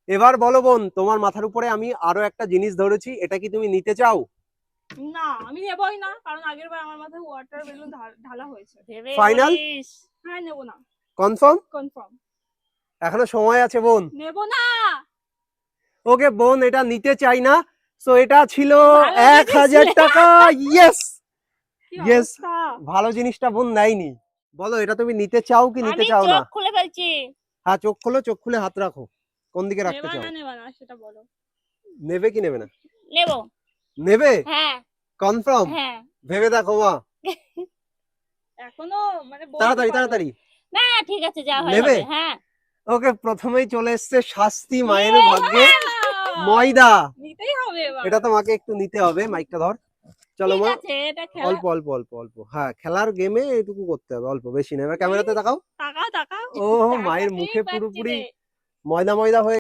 এবার বলো বোন, তোমার মাথার উপরে আমি আরো একটা জিনিস ধরেছি, এটা কি তুমি নিতে চাও? না আমি নেবই না, কারণ আগের বার আমার মাথায় ওয়াটার বেলুন ঢালা হয়েছে। ফাইনাল? হ্যাঁ নেবো না। কনফার্ম? কনফার্ম। এখনো সময় আছে বোন। নেবো না। ওকে বোন, এটা নিতে চাই না। সো এটা ছিল ভালো 1000 টাকা। ইয়েস কি ইয়েস, অবস্থা! ভালো জিনিসটা বোন নেয়নি। বলো, এটা তুমি নিতে চাও কি নিতে আমি চাও না? চোখ খুলে ফেলছি। হ্যাঁ, চোখ খোলো, চোখ খুলে হাত রাখো। কোন দিকে রাখতে নেবা চাও? না নেবা না সেটা বলো। নেবে কি নেবে না? নেব। নেবে? হ্যাঁ কনফার্ম? হ্যাঁ। ভেবে দেখো মা। এখনো মানে বলতে তাড়াতাড়ি পারবো। তাড়াতাড়ি। না ঠিক আছে, যা হয় নেবে? হবে। হ্যাঁ ওকে, প্রথমেই চলে এসছে শাস্তি মায়ের ইয়ে, ভাগ্যে। আহ! ময়দা। নিতেই হবে এবার। এটা তোমাকে একটু নিতে হবে। মাইকটা ধর। চলো ঠিক মা। আছে, এটা খেলা। অল্প অল্প অল্প অল্প, হ্যাঁ খেলার গেমে এটুকু করতে হবে, অল্প বেশি না। এবার ক্যামেরাতে তাকাও। তাকাও তাকাও। ও, মায়ের তাকাতেই মুখে পাচ্ছি পুরোপুরি রে। ময়দা ময়দা হয়ে